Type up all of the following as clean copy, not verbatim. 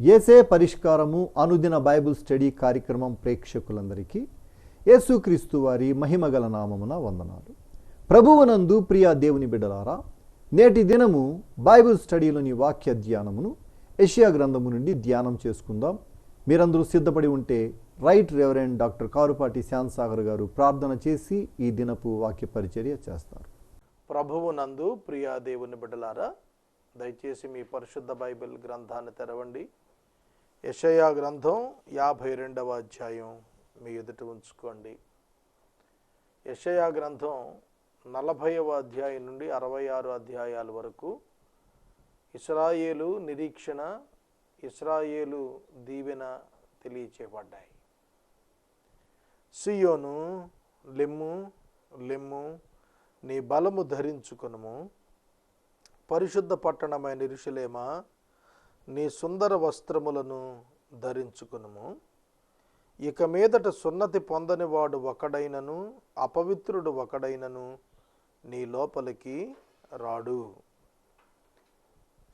యేసే పరిష్కారము అనుదిన Bible study కార్యక్రమం ప్రేక్షకులందరికీ యేసుక్రీస్తు వారి మహిమగల నామమున వందనాలు. ప్రభువునందు ప్రియ దేవుని బిడ్డలారా, నేటి దినము బైబిల్ స్టడీలోని వాక్య ధ్యానమును యెషయా గ్రంథము నుండి ధ్యానం చేసుకుందాం. మీరందరూ సిద్ధపడి ఉంటే రైట్ రెవరెండ్ డాక్టర్ కారుపాటి శాంతసాగర్ గారు ప్రార్థన చేసి ఈ దినపు వాక్య పరిచర్య చేస్తారు. ప్రభువునందు ప్రియ దేవుని బిడ్డలారా, దయచేసి మీ పరిశుద్ధ బైబిల్ గ్రంథాన్ని తెరవండి. యెషయా గ్రంథం 52వ అధ్యాయం మీ ఎదుట ఉంచుకోండి. యెషయా గ్రంథం 40వ అధ్యాయం నుండి 66 అధ్యాయాల వరకు ఇశ్రాయేలు నిరీక్షణ, ఇశ్రాయేలు దీవెన తెలియచేయబడ్డాయి. సియోను, లెమ్ము లెమ్ము, నీ బలము ధరించుకొనుము. పరిశుద్ధ పట్టణమైన యెరూషలేమా, నీ సుందర వస్త్రములను ధరించుకొనుము. ఇక మీదట సున్నతి పొందని వాడు ఒకడైనను, అపవిత్రుడు ఒకడైనను నీ లోపలికి రాడు.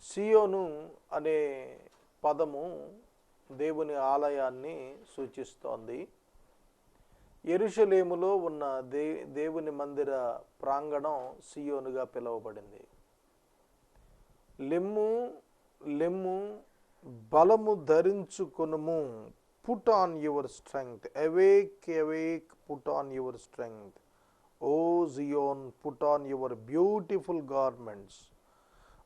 సియోను అనే పదము దేవుని ఆలయాన్ని సూచిస్తోంది. యెరూషలేములో ఉన్న దేవుని మందిర ప్రాంగణం సియోనుగా పిలువబడింది. లెమ్ము లెమ్ము, బలము ధరించుకొనుము. Put on your strength. Awake awake, put on your strength. O Zion, put on your beautiful garments.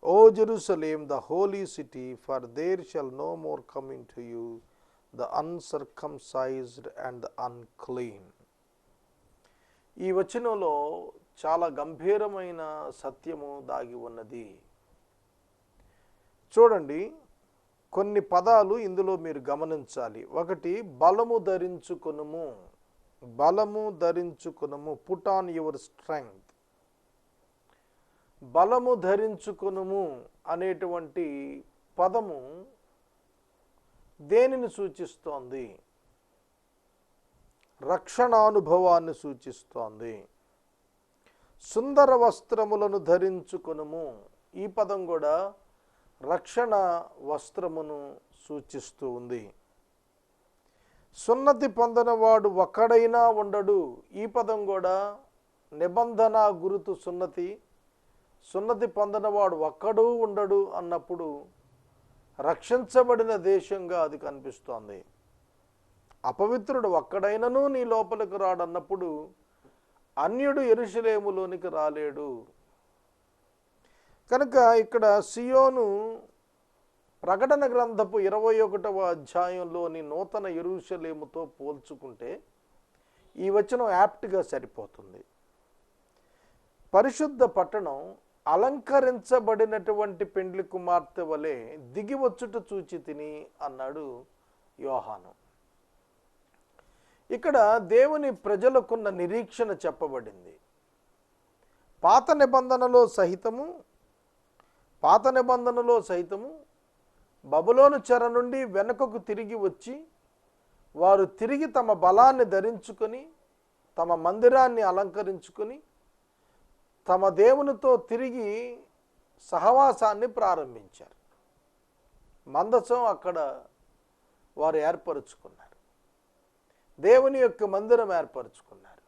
O Jerusalem, the holy city, for there shall no more come into you the uncircumcised and the unclean. ఈ వచనంలో చాలా గంభీరమైన సత్యము దాగి ఉన్నది. చూడండి, కొన్ని పదాలు ఇందులో మీరు గమనించాలి. ఒకటి, బలము ధరించుకొనుము. బలము ధరించుకొనుము, పుట్ ఆన్ యువర్ స్ట్రెంగ్త్. బలము ధరించుకొనుము అనేటువంటి పదము దేనిని సూచిస్తోంది? రక్షణానుభవాన్ని సూచిస్తోంది. సుందర వస్త్రములను ధరించుకొనుము, ఈ పదం కూడా రక్షణ వస్త్రమును సూచిస్తూ ఉంది. సున్నతి పొందనవాడు ఒక్కడైనా ఉండడు, ఈ పదం కూడా నిబంధన గురుతు సున్నతి. సున్నతి పొందనవాడు ఒక్కడూ ఉండడు అన్నప్పుడు రక్షించబడిన దేశంగా అది కనిపిస్తోంది. అపవిత్రుడు ఒక్కడైనను నీ లోపలికి రాడన్నప్పుడు అన్యుడు యెరూషలేములోనికి రాలేడు. కనుక ఇక్కడ సియోను ప్రకటన గ్రంథపు 21వ అధ్యాయంలోని నూతన యెరూషలేముతో పోల్చుకుంటే ఈ వచనం యాప్ట్గా సరిపోతుంది. పరిశుద్ధ పట్టణం అలంకరించబడినటువంటి పెండ్లి కుమార్తె వలె దిగి వచ్చుట చూచి తిని అన్నాడు యోహాను. ఇక్కడ దేవుని ప్రజలకున్న నిరీక్షణ చెప్పబడింది. పాత నిబంధనలో సహితము బబులోను చెర నుండి వెనుకకు తిరిగి వచ్చి వారు తిరిగి తమ బలాన్ని ధరించుకొని, తమ మందిరాన్ని అలంకరించుకొని, తమ దేవునితో తిరిగి సహవాసాన్ని ప్రారంభించారు. మందసం అక్కడ వారు ఏర్పరుచుకున్నారు. దేవుని యొక్క మందిరం ఏర్పరుచుకున్నారు.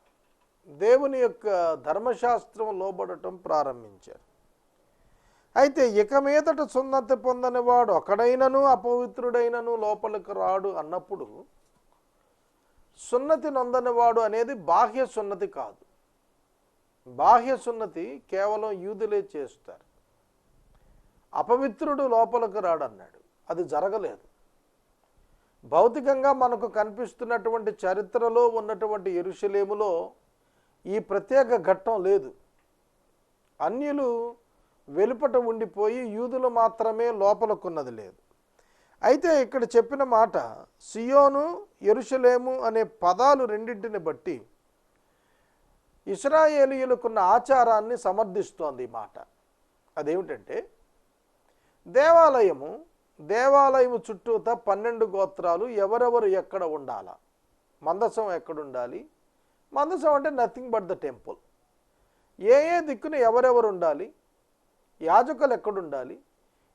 దేవుని యొక్క ధర్మశాస్త్రం లోబడటం ప్రారంభించారు. అయితే ఇక మీదట సున్నతి పొందని వాడు ఒకడైనను, అపవిత్రుడైనను లోపలికి రాడు అన్నప్పుడు సున్నతి నొందని వాడు అనేది బాహ్య సున్నతి కాదు. బాహ్య సున్నతి కేవలం యూదులే చేస్తారు. అపవిత్రుడు లోపలికి రాడు అన్నాడు, అది జరగలేదు. భౌతికంగా మనకు కనిపిస్తున్నటువంటి చరిత్రలో ఉన్నటువంటి యెరూషలేములో ఈ ప్రత్యేక ఘట్టం లేదు. అన్యులు వెలుపట ఉండిపోయి యూదులు మాత్రమే లోపలకున్నది లేదు. అయితే ఇక్కడ చెప్పిన మాట సియోను, యెరూషలేము అనే పదాలు రెండింటిని బట్టి ఇశ్రాయేలీయులకున్న ఆచారాన్ని సమర్థిస్తోంది ఈ మాట. అదేమిటంటే, దేవాలయము చుట్టూతా 12 గోత్రాలు ఎవరెవరు ఎక్కడ ఉండాలా. మందసం ఎక్కడుండాలి? మందసం అంటే నథింగ్ బట్ ద టెంపుల్. ఏ దిక్కున ఎవరెవరు ఉండాలి? యాజకులు ఎక్కడుండాలి?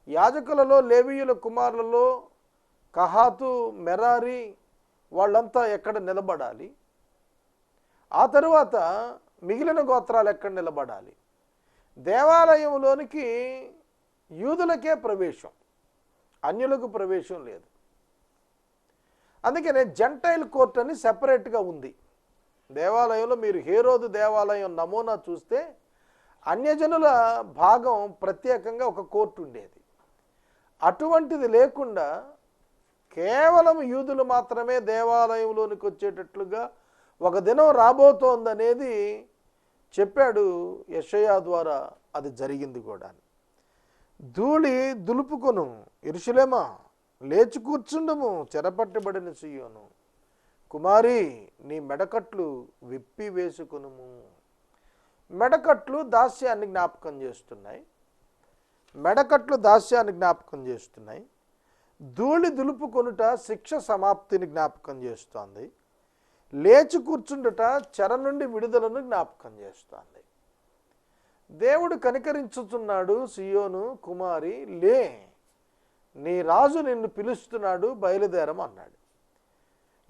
యాజకులలో లేవీయుల కుమారులలో కహాతు, మెరారి వాళ్ళంతా ఎక్కడ నిలబడాలి, ఆ తరువాత మిగిలిన గోత్రాలు ఎక్కడ నిలబడాలి. దేవాలయంలోనికి యూదులకే ప్రవేశం, అన్యులకు ప్రవేశం లేదు. అందుకనే జెంటైల్ కోర్ట్ అని సెపరేట్గా ఉంది దేవాలయంలో. మీరు హేరోదు దేవాలయం నమూనా చూస్తే అన్యజనుల భాగం ప్రత్యేకంగా ఒక కోర్టు ఉండేది. అటువంటిది లేకుండా కేవలం యూదులు మాత్రమే దేవాలయంలోనికి వచ్చేటట్లుగా ఒక దినం రాబోతోందనేది చెప్పాడు యెషయా ద్వారా. అది జరిగింది కూడా. ధూళి దులుపుకొను యెరూషలేమా, లేచి కూర్చుండుము చెరపట్టబడిన సీయోను, కుమారి నీ మెడకట్లు విప్పి వేసుకొనుము. మెడకట్లు దాస్యాన్ని జ్ఞాపకం చేస్తున్నాయి. మెడకట్లు దాస్యాన్ని జ్ఞాపకం చేస్తున్నాయి. ధూళి దులుపుకొనుట శిక్ష సమాప్తిని జ్ఞాపకం చేస్తోంది. లేచి కూర్చుండుట చెర నుండి విడుదలను జ్ఞాపకం చేస్తోంది. దేవుడు కనికరించుతున్నాడు. సియోను కుమారి లే, నీ రాజు నిన్ను పిలుస్తున్నాడు, బయలుదేరమన్నాడు.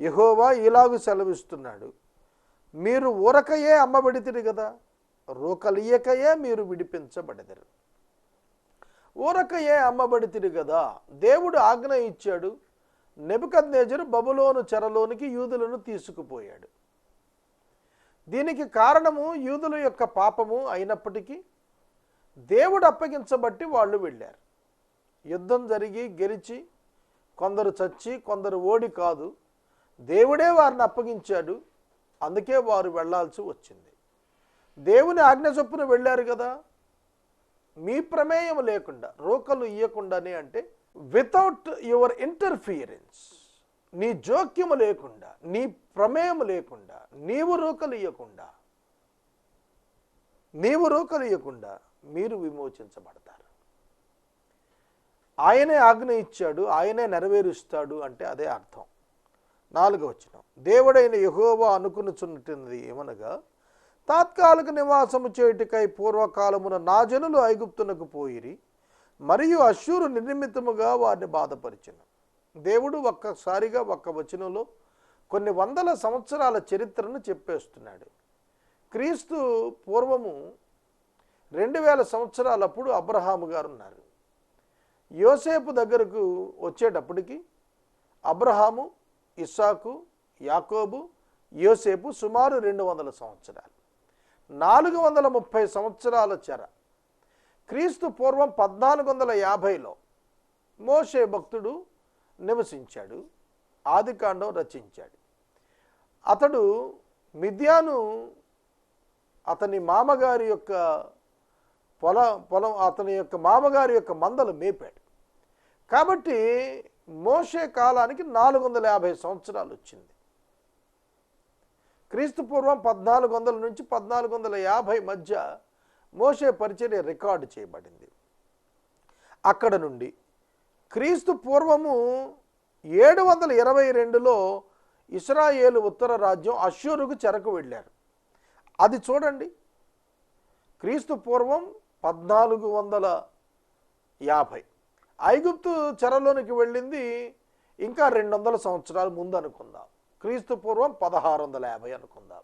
యెహోవా ఇలాగు సెలవిస్తున్నాడు, మీరు ఊరకయే అమ్మబడితిరి కదా, రోకలియకయే మీరు విడిపించబడెదరు. ఊరకయే అమ్మబడితిరి కదా. దేవుడు ఆజ్ఞ ఇచ్చాడు. నెబుకద్నెజరు బబులోను చెరలోనికి యూదులను తీసుకుపోయాడు. దీనికి కారణము యూదుల యొక్క పాపము అయినప్పటికీ దేవుడు అప్పగించబట్టి వాళ్ళు వెళ్ళారు. యుద్ధం జరిగి గెలిచి కొందరు చచ్చి కొందరు ఓడి కాదు, దేవుడే వారిని అప్పగించాడు. అందుకే వారు వెళ్ళాల్సి వచ్చింది. దేవుని ఆజ్ఞ చొప్పున వెళ్ళారు కదా, మీ ప్రమేయం లేకుండా, రోకలు ఇయ్యకుండానే, అంటే వితౌట్ యువర్ ఇంటర్ఫియరెన్స్, నీ జోక్యము లేకుండా, నీ ప్రమేయం లేకుండా, నీవు రోకలు ఇయ్యకుండా మీరు విమోచించబడతారు. ఆయనే ఆజ్ఞ ఇచ్చాడు, ఆయనే నెరవేరుస్తాడు అంటే అదే అర్థం. 4వ వచనం, దేవుడైన యెహోవా అనుకునుచున్నది ఏమనగా, తాత్కాలిక నివాసము చేయుటకై పూర్వకాలమున నా జనులు ఐగుప్తునకు పోయిరి, మరియు అశ్షూరు నిర్నిమిత్తముగా వారిని బాధపరిచెను. దేవుడు ఒక్కసారిగా ఒక్క వచనంలో కొన్ని వందల సంవత్సరాల చరిత్రను చెప్పేస్తున్నాడు. క్రీస్తు పూర్వము 2000 సంవత్సరాలప్పుడు అబ్రహాము గారు ఉన్నారు. యోసేపు దగ్గరకు వచ్చేటప్పటికి అబ్రహాము, ఇస్సాకు, యాకోబు, యోసేపు సుమారు 200 సంవత్సరాలు, 430 సంవత్సరాల చెర. క్రీస్తు పూర్వం 1450లో మోషే భక్తుడు నివసించాడు, ఆదికాండం రచించాడు. అతడు మిద్యాను అతని మామగారి యొక్క పొలం అతని యొక్క మామగారి యొక్క మందలు మేపాడు. కాబట్టి మోషే కాలానికి 450 సంవత్సరాలు వచ్చింది. క్రీస్తు పూర్వం 1400 నుంచి 1450 మధ్య మోషే పరిచర్య రికార్డు చేయబడింది. అక్కడ నుండి క్రీస్తు పూర్వము 722లో ఇశ్రాయేలు ఉత్తర రాజ్యం అశ్షూరుకు చెరకు వెళ్ళారు. అది చూడండి, క్రీస్తు పూర్వం 1450, ఐగుప్తు చెరలోనికి వెళ్ళింది ఇంకా 200 సంవత్సరాల ముందు అనుకుందాం. క్రీస్తు పూర్వం 1650 అనుకుందాం.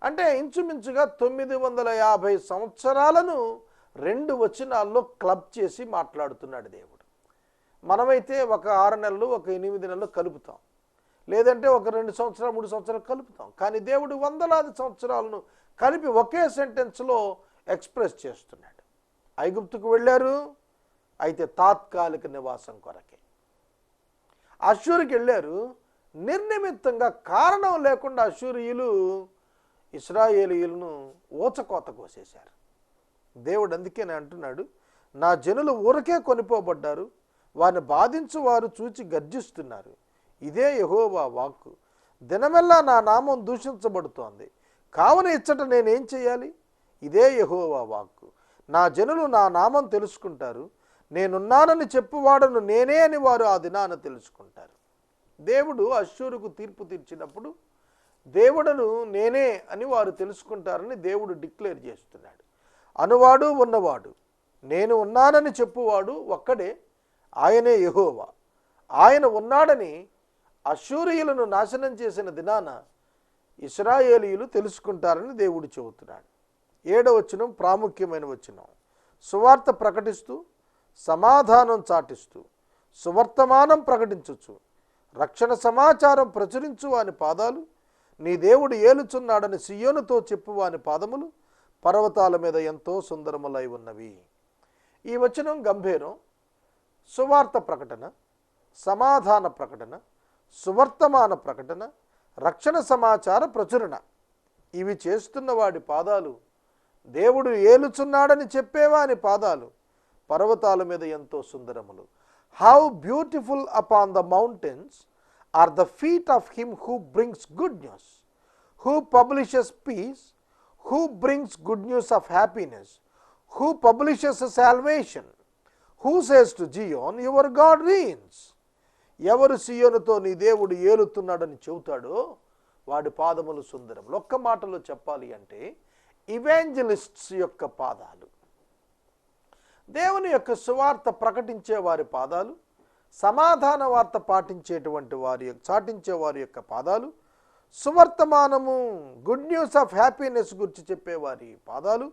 అంటే ఇంచుమించుగా 950 సంవత్సరాలను 2 వచనాల్లో క్లబ్ చేసి మాట్లాడుతున్నాడు దేవుడు. మనమైతే ఒక 6 నెలలు, ఒక 8 నెలలు కలుపుతాం, లేదంటే ఒక 2 సంవత్సరాలు 3 సంవత్సరాలు కలుపుతాం. కానీ దేవుడు వందలాది సంవత్సరాలను కలిపి ఒకే సెంటెన్స్లో ఎక్స్ప్రెస్ చేస్తున్నాడు. ఐగుప్తుకు వెళ్ళారు, అయితే తాత్కాలిక నివాసం కొరకే. అశ్షూరుకి వెళ్ళారు, నిర్నిమిత్తంగా కారణం లేకుండా అశ్షూరీయులు ఇశ్రాయేలీయులను ఊచకోత కోసేశారు. దేవుడు అందుకేనే అంటున్నాడు, నా జనులు ఊరకే కొనిపోబడ్డారు, వారిని బాధించు వారు చూచి గర్జిస్తున్నారు. ఇదే యెహోవా వాక్కు, దినమెల్లా నా నామం దూషించబడుతోంది, కావున ఇచ్చట నేనేం చేయాలి? ఇదే యెహోవా వాక్కు, నా జనులు నా నామం తెలుసుకుంటారు, నేనున్నానని చెప్పువాడను నేనే అని వారు ఆ దినాన తెలుసుకుంటారు. దేవుడు అశ్షూరుకు తీర్పు తీర్చినప్పుడు దేవుడను నేనే అని వారు తెలుసుకుంటారని దేవుడు డిక్లేర్ చేస్తున్నాడు. అనువాడు ఉన్నవాడు, నేను ఉన్నానని చెప్పువాడు ఒక్కడే, ఆయనే యెహోవా. ఆయన ఉన్నాడని అష్షూరీయులను నాశనం చేసిన దినాన ఇశ్రాయేలీయులు తెలుసుకుంటారని దేవుడు చెబుతున్నాడు. 7వ వచనం ప్రాముఖ్యమైన వచనం. సువార్త ప్రకటిస్తూ సమాధానం చాటిస్తూ సువర్తమానం ప్రకటించచ్చు, రక్షణ సమాచారం ప్రచురించు వాని పాదాలు, నీ దేవుడు ఏలుచున్నాడని సియోనుతో చెప్పు వాని పాదములు పర్వతాల మీద ఎంతో సుందరములై ఉన్నవి. ఈ వచనం గంభీరం. సువార్త ప్రకటన, సమాధాన ప్రకటన, సువర్తమాన ప్రకటన, రక్షణ సమాచార ప్రచురణ, ఇవి చేస్తున్న వాడి పాదాలు, దేవుడు ఏలుచున్నాడని చెప్పేవాని పాదాలు పర్వతాల మీద ఎంతో సుందరములు. How beautiful upon the mountains are the feet of him who brings good news, who publishes peace, who brings good news of happiness, who publishes salvation, who says to Zion, your God reigns. ఎవరు సియోనుతో నీ దేవుడు ఏలుతున్నాడని చెబుతాడో వాడి పాదములు సుందరములు. ఒక్క మాటలో చెప్పాలి అంటే ఇవాంజలిస్ట్స్ యొక్క పాదాలు, దేవుని యొక్క సువార్త ప్రకటించే వారి పాదాలు, సమాధాన వార్త చాటించే వారి యొక్క పాదాలు, సువర్తమానము గుడ్ న్యూస్ ఆఫ్ హ్యాపీనెస్ గురించి చెప్పేవారి పాదాలు,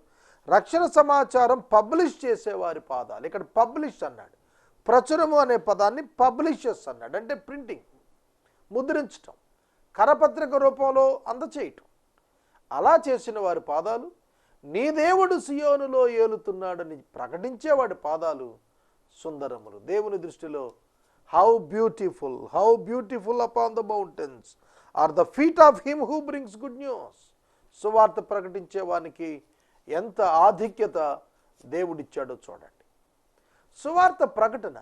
రక్షణ సమాచారం పబ్లిష్ చేసేవారి పాదాలు. ఇక్కడ పబ్లిష్ అన్నాడు, ప్రచురము అనే పదాన్ని పబ్లిషెస్ అన్నాడు. అంటే ప్రింటింగ్, ముద్రించటం, కరపత్రిక రూపంలో అందచేయటం. అలా చేసిన వారి పాదాలు, నీ దేవుడు సియోనులో ఏలుతున్నాడని ప్రకటించేవాడి పాదాలు సుందరములు. దేవుని దృష్టిలో how beautiful upon the mountains are the feet of him who brings good news. సువార్త ప్రకటించే వానికి ఎంత ఆధిక్యత దేవుడిచ్చాడో చూడండి. సువార్త ప్రకటన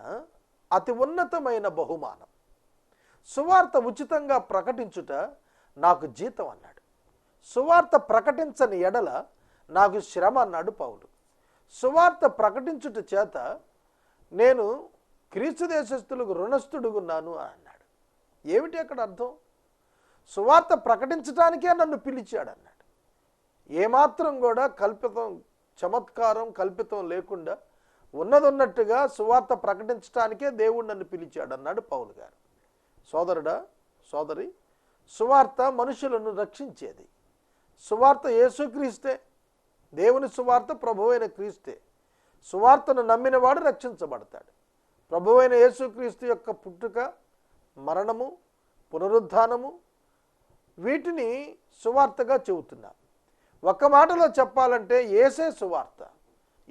అతి ఉన్నతమైన బహుమానం. సువార్త ఉచితంగా ప్రకటించుట నాకు జీతం అన్నాడు. సువార్త ప్రకటించని ఎడల నాకు శ్రమ అన్నాడు పౌలు. సువార్త ప్రకటించుట చేత నేను క్రీస్తు దేశస్థులకు రుణస్థుడుగున్నాను అన్నాడు. ఏమిటి అక్కడ అర్థం? సువార్త ప్రకటించడానికే నన్ను పిలిచాడు అన్నాడు. ఏమాత్రం కూడా చమత్కారం కల్పితం లేకుండా ఉన్నదన్నట్టుగా సువార్త ప్రకటించడానికే దేవుడు నన్ను పిలిచాడు అన్నాడు పౌలు గారు. సోదరుడా, సోదరి, సువార్త మనుషులను రక్షించేది. సువార్త యేసుక్రీస్తే, దేవుని సువార్త ప్రభువైన క్రీస్తే. సువార్తను నమ్మినవాడు రక్షించబడతాడు. ప్రభువైన యేసుక్రీస్తు యొక్క పుట్టుక, మరణము, పునరుద్ధానము, వీటిని సువార్తగా చెబుతున్నాం. ఒక్క మాటలో చెప్పాలంటే యేసే సువార్త.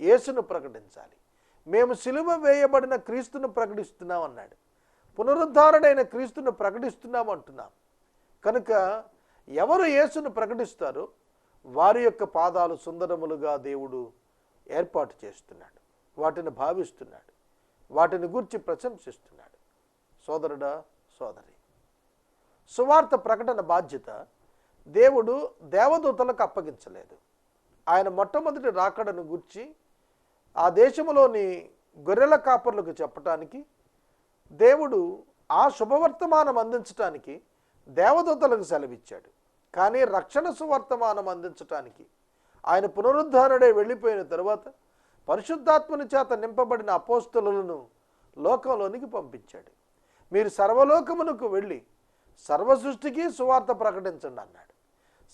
యేసును ప్రకటించాలి. మేము సిలువ వేయబడిన క్రీస్తును ప్రకటిస్తున్నాం అన్నాడు. పునరుద్ధారుడైన క్రీస్తును ప్రకటిస్తున్నాం అంటున్నాం. కనుక ఎవరు యేసును ప్రకటిస్తారో వారి యొక్క పాదాలు సుందరములుగా దేవుడు ఏర్పాటు చేస్తున్నాడు. వాటిని భావిస్తున్నాడు, వాటిని గూర్చి ప్రశంసిస్తున్నాడు. సోదరుడా, సోదరి, సువార్త ప్రకటన బాధ్యత దేవుడు దేవదూతలకు అప్పగించలేదు. ఆయన మొట్టమొదటి రాకడను గూర్చి ఆ దేశంలోని గొర్రెల కాపర్లకు చెప్పటానికి, దేవుడు ఆ శుభవర్తమానం అందించటానికి దేవదూతలకు సెలవిచ్చాడు. కానీ రక్షణ సువర్తమానం అందించటానికి ఆయన పునరుద్ధారుడే వెళ్ళిపోయిన తరువాత పరిశుద్ధాత్మని చేత నింపబడిన అపోస్తలులను లోకంలోనికి పంపించాడు. మీరు సర్వలోకమునకు వెళ్ళి సర్వ సృష్టికి సువార్త ప్రకటించండి అన్నాడు.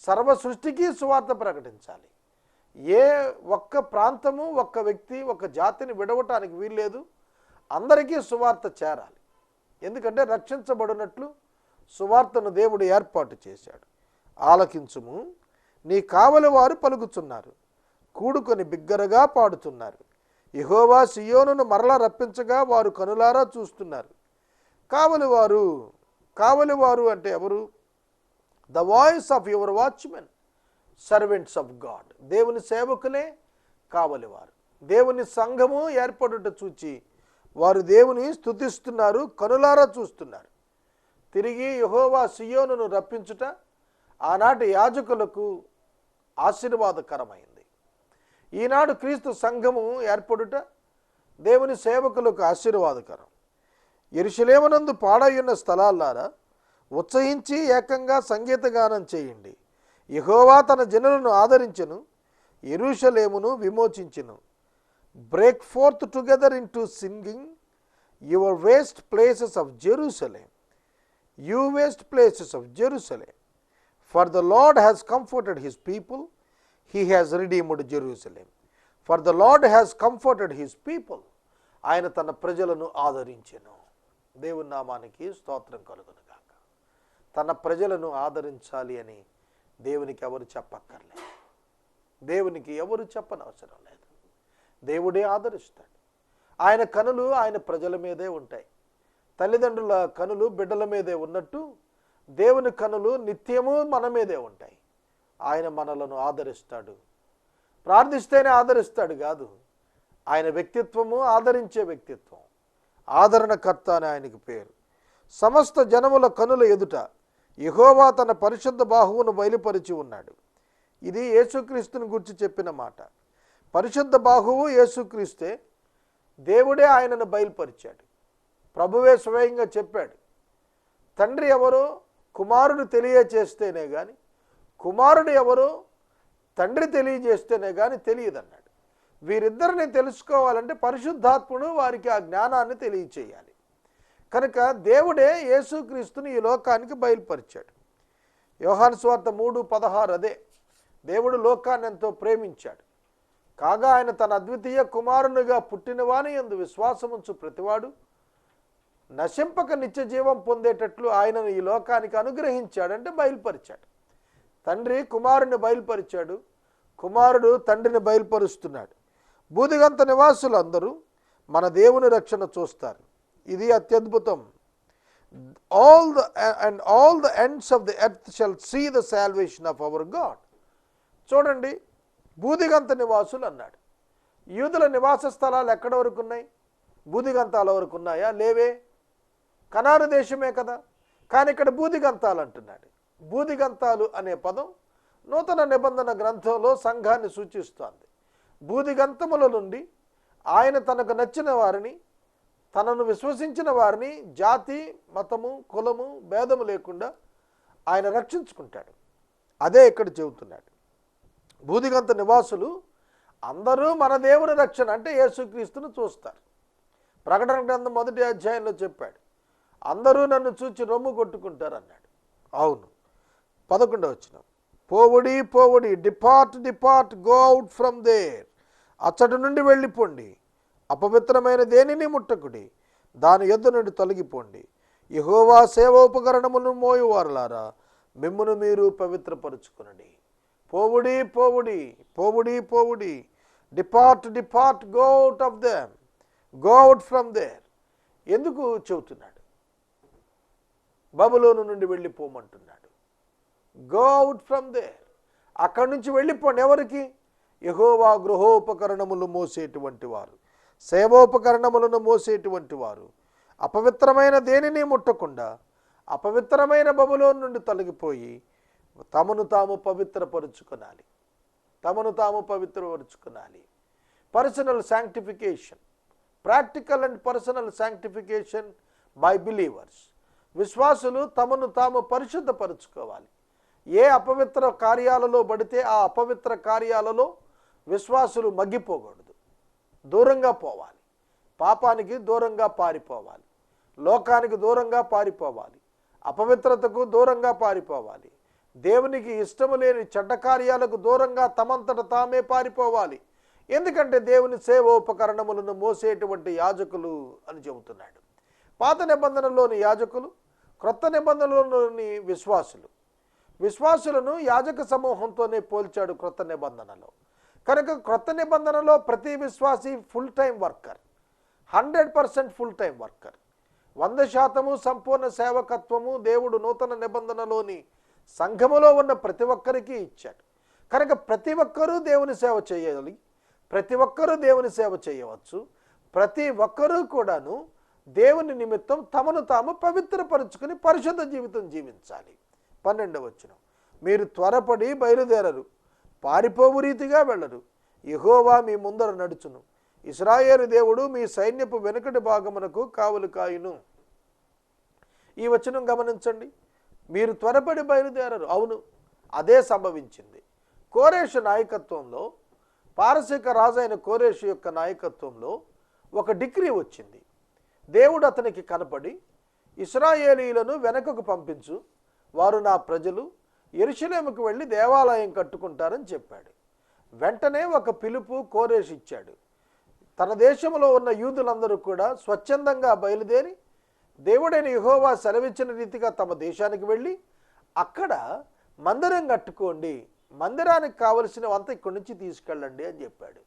సర్వ సృష్టికి సువార్త ప్రకటించాలి. ఏ ఒక్క ప్రాంతము, ఒక్క వ్యక్తి, ఒక్క జాతిని విడవటానికి వీల్లేదు. అందరికీ సువార్త చేరాలి. ఎందుకంటే రక్షించబడినట్లు సువార్తను దేవుడు ఏర్పాటు చేశాడు. ఆలకించుము, నీ కావలి వారు పలుకుచున్నారు, కూడుకొని బిగ్గరగా పాడుతున్నారు. యెహోవా సియోనును మరలా రప్పించగా వారు కనులారా చూస్తున్నారు. కావలివారు అంటే ఎవరు? The voice of your watchmen, servants of God. దేవుని సేవకులే కావలివారు. దేవుని సంఘము ఏర్పడుట చూచి వారు దేవుని స్తుతిస్తున్నారు, కనులారా చూస్తున్నారు. తిరిగి యెహోవా సియోనును రప్పించుట ఆనాటి యాజకులకు ఆశీర్వాదకరమైంది. ఈనాడు క్రీస్తు సంఘము ఏర్పడుట దేవుని సేవకులకు ఆశీర్వాదకరం. యెరూషలేమునందు పాడైయున్న స్థలాలారా ఉత్సహించి ఏకంగా సంగీతగానం చేయండి. యెహోవా తన జనులను ఆదరించెను, యెరూషలేమును విమోచించెను. Break forth together into singing, your waste places of Jerusalem, you waste places of Jerusalem, for the Lord has comforted his people, he has redeemed Jerusalem. For the Lord has comforted his people. ఆయన తన ప్రజలను ఆదరించెను. దేవుని నామానికి స్తోత్రం కలుగును గాక. తన ప్రజలను ఆదరించాలి అని దేవునికి ఎవరు చెప్పక్కర్లేదు. దేవునికి ఎవరు చెప్పనవసరం లేదు. దేవుడే ఆదరిస్తాడు. ఆయన కనులు ఆయన ప్రజల మీదే ఉంటాయి. తల్లిదండ్రుల కనులు బిడ్డల మీదే ఉన్నట్టు దేవుని కనులు నిత్యము మన మీదే ఉంటాయి. ఆయన మనలను ఆదరిస్తాడు. ప్రార్థిస్తేనే ఆదరిస్తాడు కాదు, ఆయన వ్యక్తిత్వము ఆదరించే వ్యక్తిత్వం. ఆదరణకర్త అని ఆయనకి పేరు. సమస్త జనముల కనుల ఎదుట యెహోవా తన పరిశుద్ధ బాహువును బయలుపరిచి ఉన్నాడు. ఇది యేసుక్రీస్తుని గురించి చెప్పిన మాట. పరిశుద్ధ బాహువు యేసుక్రీస్తే. దేవుడే ఆయనను బయలుపరిచాడు. ప్రభువే స్వయంగా చెప్పాడు, తండ్రి ఎవరో కుమారుడు తెలియచేస్తేనే కానీ, కుమారుడు ఎవరో తండ్రి తెలియజేస్తేనే కానీ తెలియదన్నాడు. వీరిద్దరిని తెలుసుకోవాలంటే పరిశుద్ధాత్ముడు వారికి ఆ జ్ఞానాన్ని తెలియచేయాలి. కనుక దేవుడే యేసుక్రీస్తుని ఈ లోకానికి బయలుపరిచాడు. యోహాను సువార్త 3:16 అదే. దేవుడు లోకాన్ని ఎంతో ప్రేమించాడు కాగా ఆయన తన అద్వితీయ కుమారునిగా పుట్టినవాని యందు విశ్వాసముంచు ప్రతివాడు నశింపక నిత్య జీవం పొందేటట్లు ఆయనను ఈ లోకానికి అనుగ్రహించాడంటే బయలుపరిచాడు. తండ్రి కుమారుని బయలుపరిచాడు, కుమారుడు తండ్రిని బయలుపరుస్తున్నాడు. బూదిగంత నివాసులు అందరూ మన దేవుని రక్షణ చూస్తారు. ఇది అత్యద్భుతం. all the ends of the earth shall see the salvation of our God. చూడండి, బూదిగంత నివాసులు అన్నాడు. యూదుల నివాస స్థలాలు ఎక్కడ వరకు ఉన్నాయి? బూదిగంతాల వరకు ఉన్నాయా? లేవే. కనాను దేశమే కదా. కానీ ఇక్కడ బూదిగంతాలు అంటున్నాడు. బూదిగంతాలు అనే పదం నూతన నిబంధన గ్రంథంలో సంఘాన్ని సూచిస్తోంది. బూదిగంతముల నుండి ఆయన తనకు నచ్చిన వారిని, తనను విశ్వసించిన వారిని జాతి, మతము, కులము భేదము లేకుండా ఆయన రక్షించుకుంటాడు. అదే ఇక్కడ చెబుతున్నాడు. బూదిగంత నివాసులు అందరూ మన దేవుని రక్షణ అంటే యేసుక్రీస్తును చూస్తారు. ప్రకటన గ్రంథం 1వ అధ్యాయంలో చెప్పాడు, అందరూ నన్ను చూచి రొమ్ము కొట్టుకుంటారు అన్నాడు. అవును. 11వ వచనం, పోవుడి పోవుడి, depart depart, go out from there, అచ్చటి నుండి వెళ్ళిపోండి, అపవిత్రమైన దేనిని ముట్టకుడి, దాని యొద్ద నుండి తొలగిపోండి, యెహోవా సేవోపకరణములను మోయువారులారా మిమ్మును మీరు పవిత్రపరుచుకునండి. పోవుడి పోవుడి, పోవుడి పోవుడి, depart depart, go out of them, go out from there. ఎందుకు చెబుతున్నాడు? బబులోను నుండి వెళ్ళిపోమంటున్నాడు. గో అవుట్ ఫ్రమ్ దేర్, అక్కడి నుంచి వెళ్ళిపోండి. ఎవరికి? యెహోవా గృహోపకరణములు మోసేటువంటి వారు, సేవోపకరణములను మోసేటువంటి వారు, అపవిత్రమైన దేనిని ముట్టకుండా అపవిత్రమైన బబులోను నుండి తొలగిపోయి తమను తాము పవిత్రపరుచుకోవాలి. తమను తాము పవిత్రపరుచుకోవాలి. Personal sanctification, practical and personal sanctification by believers. విశ్వాసులు తమను తాము పరిశుద్ధపరుచుకోవాలి. ఏ అపవిత్ర కార్యాలలో పడితే ఆ అపవిత్ర కార్యాలలో విశ్వాసులు మగ్గిపోకూడదు, దూరంగా పోవాలి. పాపానికి దూరంగా పారిపోవాలి, లోకానికి దూరంగా పారిపోవాలి, అపవిత్రతకు దూరంగా పారిపోవాలి, దేవునికి ఇష్టము లేని చెడ్డ కార్యాలకు దూరంగా తమంతట తామే పారిపోవాలి. ఎందుకంటే దేవుని సేవోపకరణములను మోసేటువంటి యాజకులు అని చెబుతున్నాడు. పాత నిబంధనలోని యాజకులు, క్రొత్త నిబంధనలోని విశ్వాసులు. విశ్వాసులను యాజక సమూహంతోనే పోల్చాడు క్రొత్త నిబంధనలో. కనుక క్రొత్త నిబంధనలో ప్రతి విశ్వాసి full time worker, 100% full time worker, 100% సంపూర్ణ సేవకత్వము దేవుడు నూతన నిబంధనలోని సంఘములో ఉన్న ప్రతి ఒక్కరికి ఇచ్చాడు. కనుక ప్రతి ఒక్కరూ దేవుని సేవ చేయాలి, ప్రతి ఒక్కరూ దేవుని సేవ చేయవచ్చు. ప్రతి ఒక్కరూ కూడాను దేవుని నిమిత్తం తమను తాము పవిత్రపరుచుకుని పరిశుద్ధ జీవితం జీవించాలి. 12వ వచనం, మీరు త్వరపడి బయలుదేరరు, పారిపోవు రీతిగా వెళ్ళరు, యెహోవా మీ ముందర నడుచును, ఇశ్రాయేలు దేవుడు మీ సైన్యపు వెనుకటి భాగమునకు కావలు కాయును. ఈ వచనం గమనించండి. మీరు త్వరపడి బయలుదేరరు. అవును, అదే సంభవించింది. కోరేషు నాయకత్వంలో, పారసీక రాజైన కోరేషు యొక్క నాయకత్వంలో ఒక డిగ్రీ వచ్చింది. దేవుడు అతనికి కనపడి, ఇశ్రాయేలీయులను వెనకకు పంపించు, వారు నా ప్రజలు, యెరూషలేముకు వెళ్ళి దేవాలయం కట్టుకుంటారని చెప్పాడు. వెంటనే ఒక పిలుపు కోరేషు ఇచ్చాడు. తన దేశంలో ఉన్న యూదులందరూ కూడా స్వచ్ఛందంగా బయలుదేరి దేవుడైన యెహోవా సెలవిచ్చిన రీతిగా తమ దేశానికి వెళ్ళి అక్కడ మందిరం కట్టుకోండి, మందిరానికి కావలసినవంతా ఇక్కడి నుంచి తీసుకెళ్ళండి అని చెప్పాడు.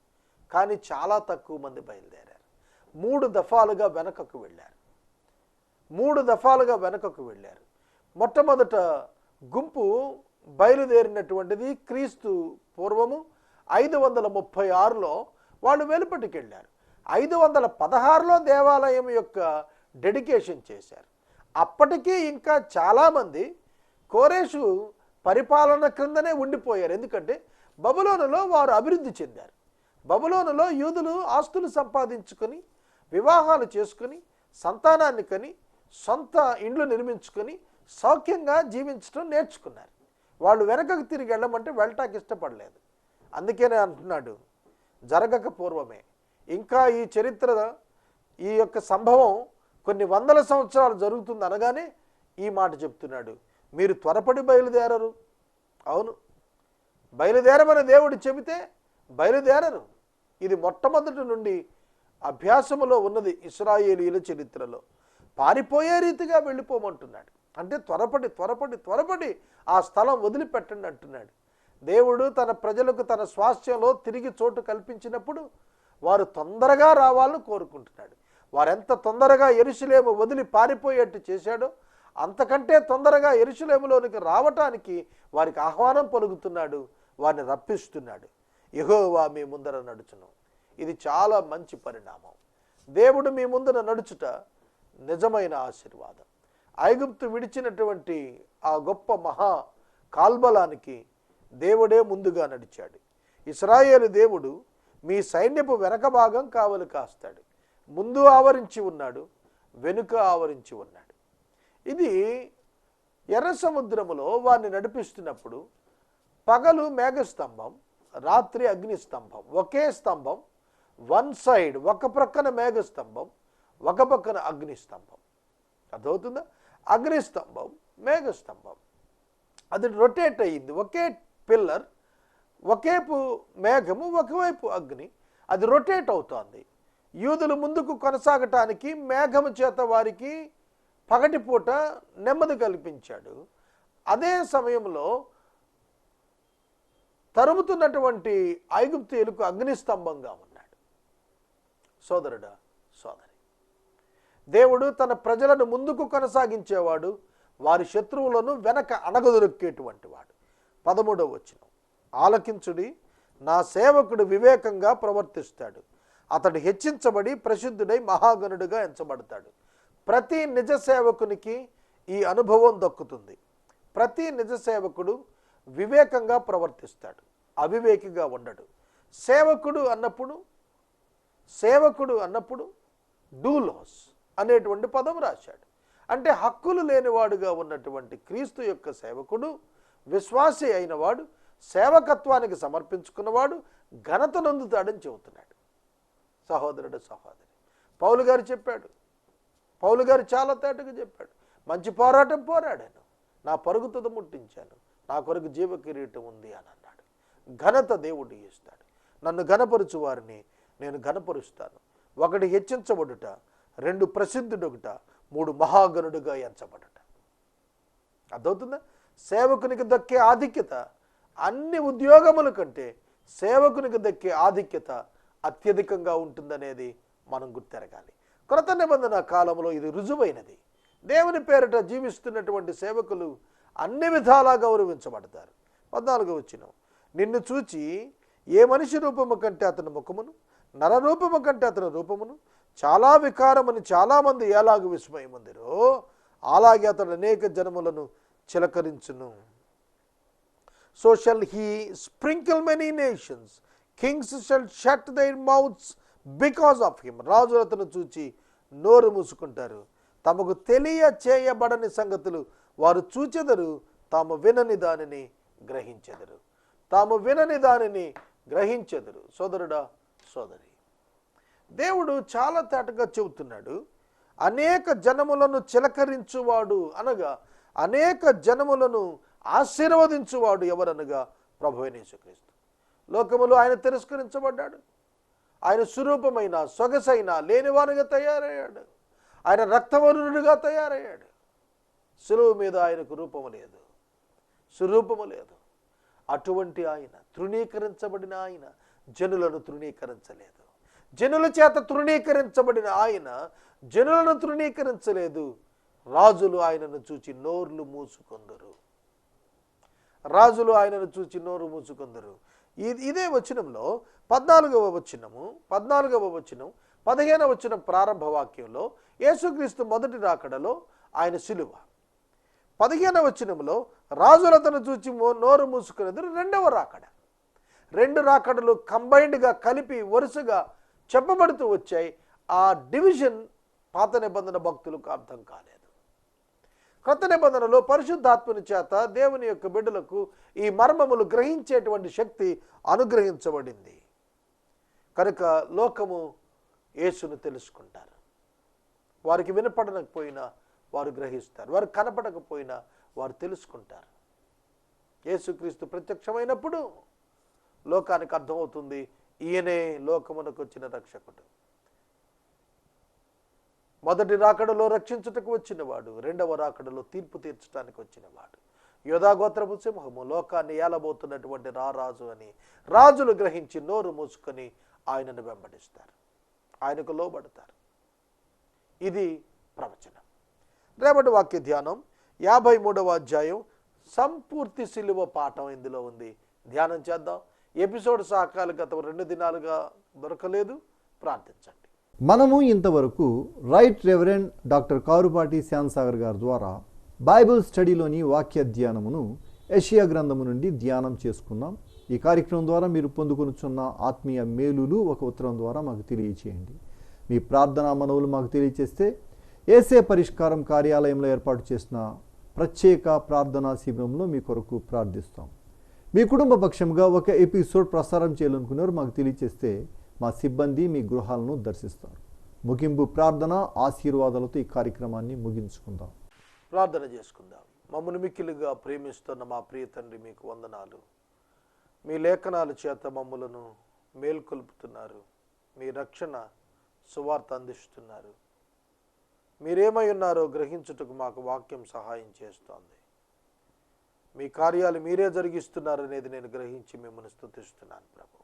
కానీ చాలా తక్కువ మంది బయలుదేరారు. 3 దఫాలుగా వెనకకు వెళ్ళారు. 3 దఫాలుగా వెనకకు వెళ్ళారు. మొట్టమొదట గుంపు బయలుదేరినటువంటిది క్రీస్తు పూర్వము 536లో వాళ్ళు వెలుపటికి వెళ్ళారు. 516లో దేవాలయం యొక్క డెడికేషన్ చేశారు. అప్పటికీ ఇంకా చాలామంది కోరేషు పరిపాలన క్రిందనే ఉండిపోయారు. ఎందుకంటే బబులోనులో వారు అభివృద్ధి చెందారు. బబులోనులో యూదులు ఆస్తులు సంపాదించుకొని, వివాహాలు చేసుకుని, సంతానాన్ని కని, సొంత ఇండ్లు నిర్మించుకొని సౌఖ్యంగా జీవించడం నేర్చుకున్నారు. వాళ్ళు వెనకకు తిరిగి వెళ్ళమంటే వెళ్ళటానికి ఇష్టపడలేదు. అందుకనే అంటున్నాడు, జరగక పూర్వమే, ఇంకా ఈ చరిత్ర, ఈ యొక్క సంభవం కొన్ని వందల సంవత్సరాలు జరుగుతుంది అనగానే ఈ మాట చెప్తున్నాడు, మీరు త్వరపడి బయలుదేరరు. అవును, బయలుదేరమని దేవుడు చెబితే బయలుదేరరు. ఇది మొట్టమొదటి నుండి అభ్యాసములో ఉన్నది. ఇశ్రాయేలీయుల చరిత్రలో పారిపోయే రీతిగా వెళ్ళిపోమంటున్నాడు. అంటే త్వరపడి ఆ స్థలం వదిలిపెట్టండి అంటున్నాడు. దేవుడు తన ప్రజలకు తన స్వాస్థ్యంలో తిరిగి చోటు కల్పించినప్పుడు వారు తొందరగా రావాలని కోరుకుంటున్నాడు. వారెంత తొందరగా యెరూషలేము వదిలి పారిపోయేట్టు చేశాడో అంతకంటే తొందరగా యెరూషలేములోనికి రావటానికి వారికి ఆహ్వానం పలుకుతున్నాడు, వారిని రప్పిస్తున్నాడు. యెహోవా మీ ముందర నడుచును. ఇది చాలా మంచి పరిణామం. దేవుడు మీ ముందర నడుచుట నిజమైన ఆశీర్వాదం. ఐగుప్తు విడిచినటువంటి ఆ గొప్ప మహా కాల్బలానికి దేవుడే ముందుగా నడిచాడు. ఇశ్రాయేలు దేవుడు మీ సైన్యపు వెనక భాగం కావలి కాస్తాడు. ముందు ఆవరించి ఉన్నాడు, వెనుక ఆవరించి ఉన్నాడు. ఇది ఎర్ర సముద్రములో వారిని నడిపిస్తున్నప్పుడు పగలు మేఘస్తంభం, రాత్రి అగ్నిస్తంభం. ఒకే స్తంభం, వన్ సైడ్, ఒక ప్రక్కన మేఘస్తంభం, ఒక పక్కన అగ్నిస్తంభం. అర్థమవుతుందా? అగ్నిస్తంభం, మేఘస్తంభం, అది రొటేట్ అయ్యింది. ఒకే పిల్లర్, ఒకేపు మేఘము, ఒకవైపు అగ్ని, అది రొటేట్ అవుతోంది. యూదులు ముందుకు కొనసాగటానికి మేఘము చేత వారికి పగటిపూట నెమ్మది కల్పించాడు. అదే సమయంలో తరుముతున్నటువంటి ఐగుప్తీయులకు అగ్నిస్తంభంగా ఉన్నాడు. సోదరుడా, సోదరి, దేవుడు తన ప్రజలను ముందుకు కొనసాగించేవాడు, వారి శత్రువులను వెనక అణగదొరక్కేటువంటి వాడు. 13వ వచనం, ఆలకించుడి, నా సేవకుడు వివేకంగా ప్రవర్తిస్తాడు, అతడు హెచ్చించబడి ప్రసిద్ధుడై మహాగణుడిగా ఎంచబడతాడు. ప్రతి నిజ సేవకునికి ఈ అనుభవం దక్కుతుంది. ప్రతి నిజ సేవకుడు వివేకంగా ప్రవర్తిస్తాడు, అవివేకిగా ఉండడు. సేవకుడు అన్నప్పుడు డూలోస్ అనేటువంటి పదం రాశాడు. అంటే హక్కులు లేనివాడుగా ఉన్నటువంటి క్రీస్తు యొక్క సేవకుడు, విశ్వాసి అయినవాడు, సేవకత్వానికి సమర్పించుకున్నవాడు ఘనత నొందుతాడని చెబుతున్నాడు. సహోదరుడు, సహోదరి, పౌలు గారు చెప్పాడు. పౌలు గారు చాలా తేటగా చెప్పాడు, మంచి పోరాటం పోరాడాను, నా పరుగు తుద ముట్టించాను, నా కొరకు జీవ కిరీటం ఉంది అని అన్నాడు. ఘనత దేవుడు ఇస్తాడు. నన్ను ఘనపరుచు వారిని నేను ఘనపరుస్తాను. 1 హెచ్చించబడుట, 2 ప్రసిద్ధుడొకట, 3 మహాగణుడుగా ఎంచబడట. అర్థమవుతుందా? సేవకునికి దక్కే ఆధిక్యత అన్ని ఉద్యోగముల కంటే సేవకునికి దక్కే ఆధిక్యత అత్యధికంగా ఉంటుందనేది మనం గుర్తెరగాలి. క్రొత్త నిబంధన కాలంలో ఇది రుజువైనది. దేవుని పేరిట జీవిస్తున్నటువంటి సేవకులు అన్ని విధాలా గౌరవించబడతారు. 14వ వచనం, నిన్ను చూచి ఏ మనిషి రూపము కంటే అతని ముఖమును, నరరూపము కంటే అతని రూపమును చాలా వికారమని చాలామంది ఎలాగ విస్మయముందిరో అలాగే అతడు అనేక జనములను చిలకరించును. So shall he sprinkle many nations, kings shall shut their mouths because of him. రాజులు అతను చూచి నోరు మూసుకుంటారు. తమకు తెలియచేయబడని సంగతులు వారు చూచెదరు, తాము వినని దానిని గ్రహించెదరు. తాము వినని దానిని గ్రహించెదరు. సోదరుడా, సోదరి, దేవుడు చాలా తేటగా చెబుతున్నాడు. అనేక జనములను చిలకరించువాడు అనగా అనేక జనములను ఆశీర్వదించువాడు ఎవరనగా ప్రభువైన యేసుక్రీస్తు. లోకములో ఆయన తిరస్కరించబడ్డాడు. ఆయన స్వరూపమైన సొగసైన లేనివానిగా తయారయ్యాడు. ఆయన రక్తవరుణుడిగా తయారయ్యాడు. సులువు మీద ఆయనకు రూపము లేదు, స్వరూపము లేదు. అటువంటి ఆయన, తృణీకరించబడిన ఆయన జనులను తృణీకరించలేదు. జనుల చేత తృణీకరించబడిన ఆయన జనులను తృణీకరించలేదు. రాజులు ఆయనను చూచి నోర్లు మూసుకొందరు. రాజులు ఆయనను చూచి నోరు మూసుకొందరు. ఇదే వచనంలో 14వ వచనం 15వ వచనం ప్రారంభ వాక్యంలో యేసుక్రీస్తు మొదటి రాకడలో ఆయన సిలువ. 15వ వచనంలో రాజులతను చూచి నోరు మూసుకునేది రెండవ రాకడ. రెండు రాకడలు కంబైన్డ్గా కలిపి వరుసగా చెప్పబడుతూ వచ్చాయి. ఆ డివిజన్ పాత నిబంధన భక్తులకు అర్థం కాలేదు. కొత్త నిబంధనలో పరిశుద్ధాత్మని చేత దేవుని యొక్క బిడ్డలకు ఈ మర్మములు గ్రహించేటువంటి శక్తి అనుగ్రహించబడింది కనుక లోకము యేసును తెలుసుకుంటారు. వారికి వినపడకపోయినా వారు గ్రహిస్తారు, వారు కనపడకపోయినా వారు తెలుసుకుంటారు. యేసుక్రీస్తు ప్రత్యక్షమైనప్పుడు లోకానికి అర్థమవుతుంది, ఈయనే లోకమునకు వచ్చిన రక్షకుడు. మొదటి రాకడలో రక్షించుటకు వచ్చినవాడు, రెండవ రాకడలో తీర్పు తీర్చడానికి వచ్చినవాడు. యోధాగోత్రపు సింహము, లోకాన్ని ఏలబోతున్నటువంటి రారాజు అని రాజులు గ్రహించి నోరు మూసుకొని ఆయనను వెంబడిస్తారు, ఆయనకు లోబడతారు. ఇది ప్రవచనం. రేపటి వాక్య ధ్యానం 53వ అధ్యాయం సంపూర్తి సిలువ పాఠం ఇందులో ఉంది. ధ్యానం చేద్దాం. ఎపిసోడ్ సహకాలు గత 2 దినాలుగా దొరకలేదు, ప్రార్థించండి. మనము ఇంతవరకు రైట్ రెవరెండ్ డాక్టర్ కారుపాటి శ్యామ్సాగర్ గారి ద్వారా బైబిల్ స్టడీలోని వాక్య ధ్యానమును యెషయా గ్రంథము నుండి ధ్యానం చేసుకున్నాం. ఈ కార్యక్రమం ద్వారా మీరు పొందుకొనుచున్న ఆత్మీయ మేలులు ఒక ఉత్తరం ద్వారా మాకు తెలియచేయండి. మీ ప్రార్థనా మనవులు మాకు తెలియచేస్తే ఏసే పరిష్కారం కార్యాలయంలో ఏర్పాటు చేసిన ప్రత్యేక ప్రార్థనా శిబిరంలో మీ కొరకు ప్రార్థిస్తాం. మీ కుటుంబ పక్షంగా ఒక ఎపిసోడ్ ప్రసారం చేయాలనుకున్నారు మాకు తెలియచేస్తే మా సిబ్బంది మీ గృహాలను దర్శిస్తారు. ముగింపు ప్రార్థన ఆశీర్వాదాలతో ఈ కార్యక్రమాన్ని ముగించుకుందాం. ప్రార్థన చేసుకుందాం. మమ్మల్ని మిక్కిలిగా ప్రేమిస్తున్న మా ప్రియ తండ్రి, మీకు వందనాలు. మీ లేఖనాల చేత మమ్మలను మేల్కొల్పుతున్నారు, మీ రక్షణ సువార్త అందిస్తున్నారు. మీరేమై ఉన్నారో గ్రహించుటకు మాకు వాక్యం సహాయం చేస్తోంది. మీ కార్యాలు మీరే జరిగిస్తున్నారనేది నేను గ్రహించి మిమ్మల్ని స్తుతిస్తున్నాను ప్రభు.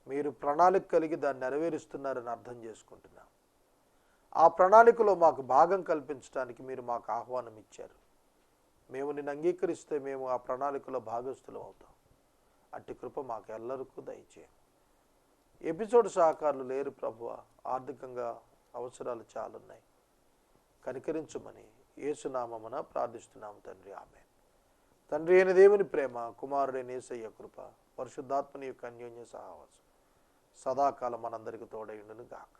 మీరు ప్రణాళిక కలిగి దాన్ని నెరవేరుస్తున్నారని అర్థం చేసుకుంటున్నాం. ఆ ప్రణాళికలో మాకు భాగం కల్పించడానికి మీరు మాకు ఆహ్వానం ఇచ్చారు. మేము నిన్ను అంగీకరిస్తే మేము ఆ ప్రణాళికలో భాగస్థులం అవుతాం. అట్టి కృప మాకు ఎల్లరికూ దయచేయం. ఎపిసోడ్ సహకారులు లేరు ప్రభువ, ఆర్థికంగా అవసరాలు చాలున్నాయి, కనికరించమని యేసునామమున ప్రార్థిస్తున్నాము తండ్రి, ఆమేన్. తండ్రి అయిన దేవుని ప్రేమ, కుమారుడైన యేసయ్య కృప, పరిశుద్ధాత్మని యొక్క అన్యోన్య సహవాసం సదాకాలం మనందరికీ తోడైండును గాక.